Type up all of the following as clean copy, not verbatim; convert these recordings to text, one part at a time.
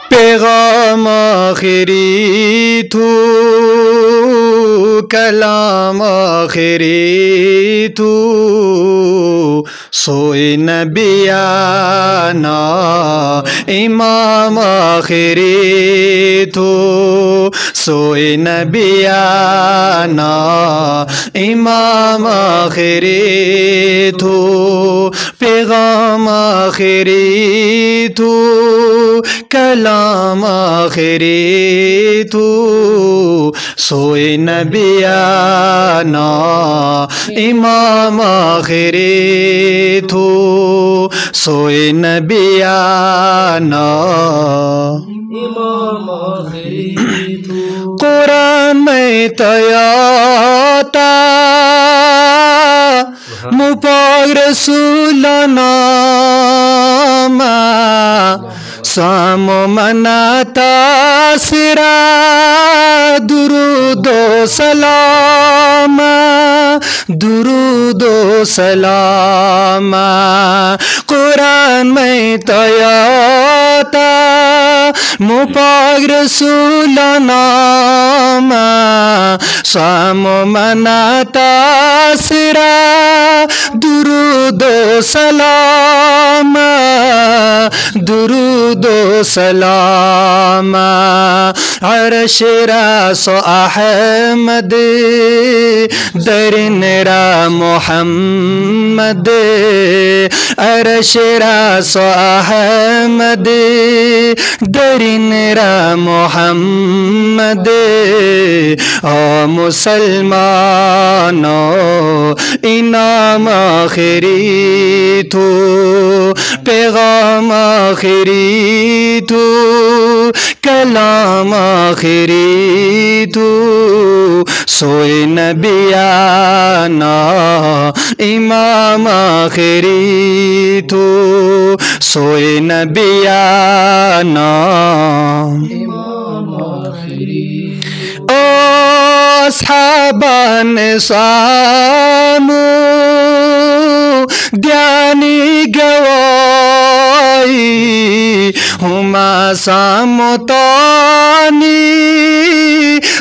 پیغام آخری تو کلام آخری تو سوئے نبیانا امام آخری تو سوئے نبیانا امام آخری تو پیغام آخری تو کلام آخری تو سوئے نبیانا امام آخری تو سوئے نبیانا امام آخری تو قرآن میں تیاتا مپاگ رسولنا سام و مناتا سرا درود و سلام درود و سلام قرآن میں تیاتا مپاگ رسولنا سام و مناتا سرا درود و سلام درود و سلام عرش راس احمد درن را محمد عرش راس احمد درن را محمد مسلمانو انعام آخری تو پیغام آخری تو کلام آخری تو سوئے نبیانا امام آخری تو سوئے نبیانا امام آخری اصحابان سامو دیانی گوائی ہما سامتانی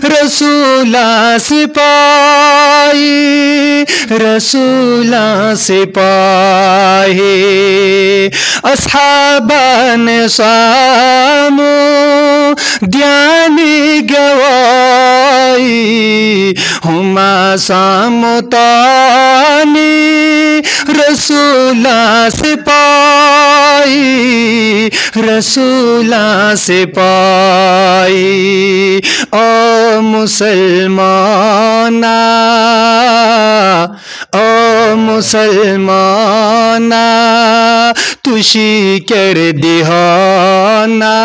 رسولہ سپاہی رسولہ سپاہی اصحابان سامو دیانی گوائی ہما سامتانی رسولہ سپاہی رسولہ سپاہی او مسلمانا او مسلمانا تشی کر دہانا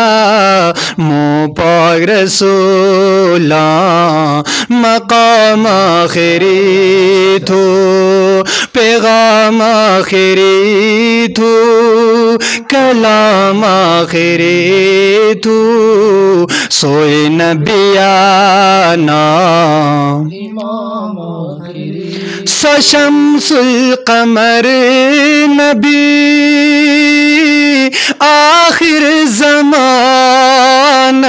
مو پاک رسولا مقام آخری تو پیغام آخری تو کلام آخری تو سوئے نبیانا امام آخری سشمس القمر نبی آخر زمانہ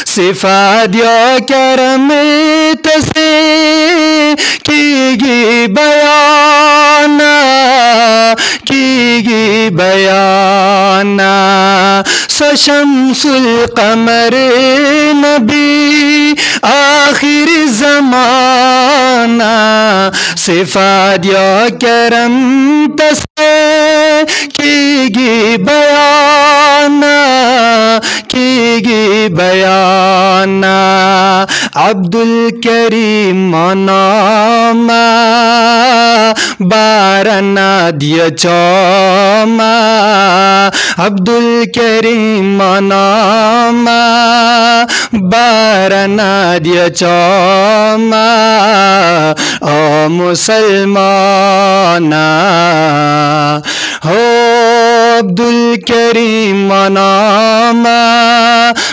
صفات یا کرم تسے کی گی بیانا کی گی بیانا سشمس القمر نبی آخر زمانہ صفات یا کرم تسے کی گی بیانا کی گی بیانا عبد الکریم نام بارنا دیا چوما عبد الکریم نام بارنا دیا چوما او مسلمانا ہو عبد الکریم نام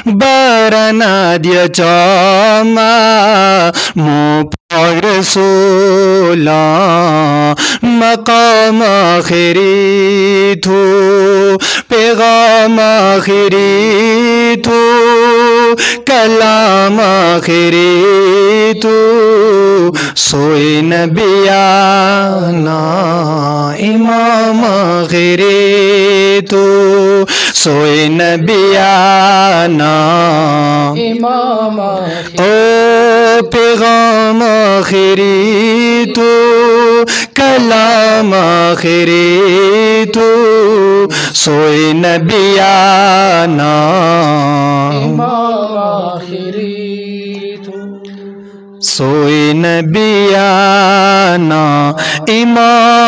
بارنا دیا چوما مو پاک رسولا مقام آخری تو پیغام آخری کلام آخری تو سوئے نبیانہ امام آخری تو سوئے نبیانہ امام او پیغام آخری تو کلام آخری تو سوئے نبیانہ امام آخری تو سوئے نبیانہ امام